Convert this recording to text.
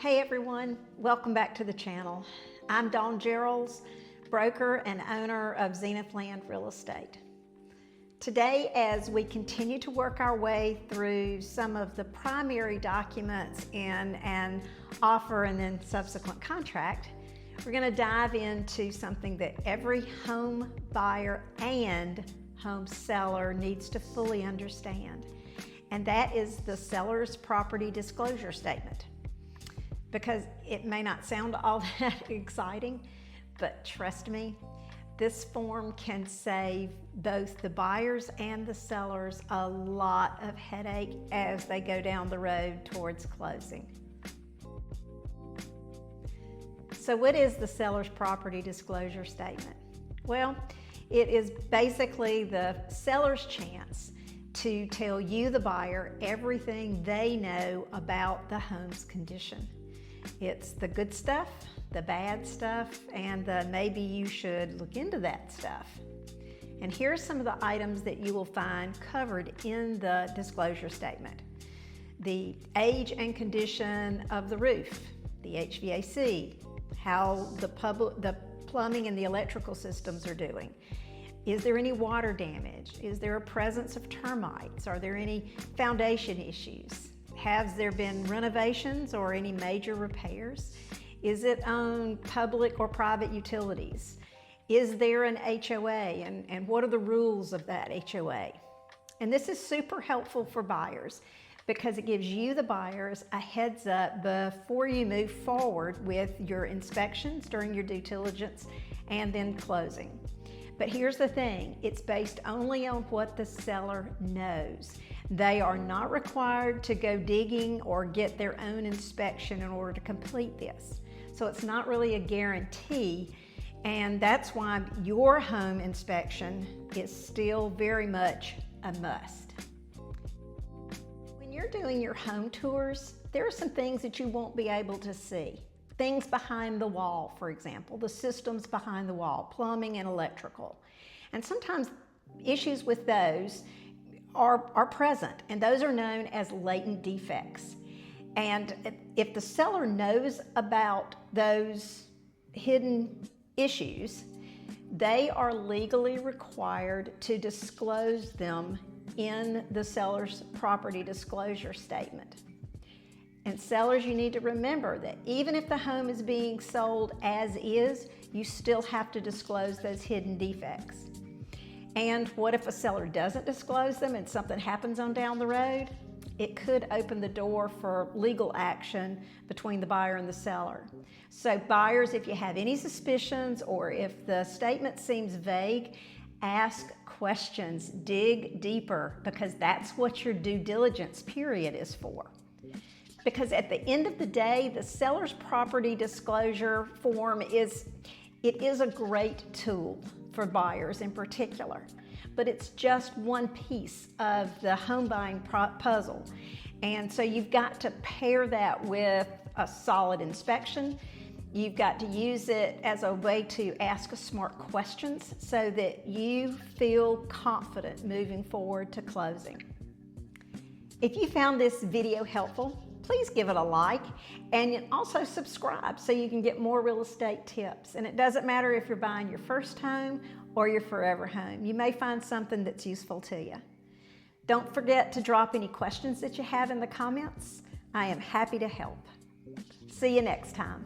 Hey everyone, welcome back to the channel. I'm Dawn Geralds, broker and owner of Zenith Land Real Estate. Today, as we continue to work our way through some of the primary documents in an offer and then subsequent contract, we're going to dive into something that every home buyer and home seller needs to fully understand, and that is the seller's property disclosure statement. Because it may not sound all that exciting, but trust me, this form can save both the buyers and the sellers a lot of headache as they go down the road towards closing. So what is the seller's property disclosure statement? Well, it is basically the seller's chance to tell you, the buyer, everything they know about the home's condition. It's the good stuff, the bad stuff, and the maybe you should look into that stuff. And here are some of the items that you will find covered in the disclosure statement. The age and condition of the roof, the HVAC, how the plumbing and the electrical systems are doing. Is there any water damage? Is there a presence of termites? Are there any foundation issues? Has there been renovations or any major repairs? Is it on public or private utilities? Is there an HOA, and what are the rules of that HOA? And this is super helpful for buyers because it gives you, the buyers, a heads up before you move forward with your inspections during your due diligence and then closing. But here's the thing, it's based only on what the seller knows. They are not required to go digging or get their own inspection in order to complete this. So it's not really a guarantee, and that's why your home inspection is still very much a must. When you're doing your home tours, there are some things that you won't be able to see. Things behind the wall, for example, the systems behind the wall, plumbing and electrical. And sometimes issues with those are present, and those are known as latent defects. And if the seller knows about those hidden issues, they are legally required to disclose them in the seller's property disclosure statement. And sellers, you need to remember that even if the home is being sold as is, you still have to disclose those hidden defects. And what if a seller doesn't disclose them and something happens on down the road? It could open the door for legal action between the buyer and the seller. So buyers, if you have any suspicions or if the statement seems vague, ask questions, dig deeper, because that's what your due diligence period is for. Because at the end of the day, the seller's property disclosure form is a great tool for buyers in particular, but it's just one piece of the home buying puzzle. And so you've got to pair that with a solid inspection. You've got to use it as a way to ask smart questions so that you feel confident moving forward to closing. If you found this video helpful, please give it a like and also subscribe so you can get more real estate tips. And it doesn't matter if you're buying your first home or your forever home. You may find something that's useful to you. Don't forget to drop any questions that you have in the comments. I am happy to help. See you next time.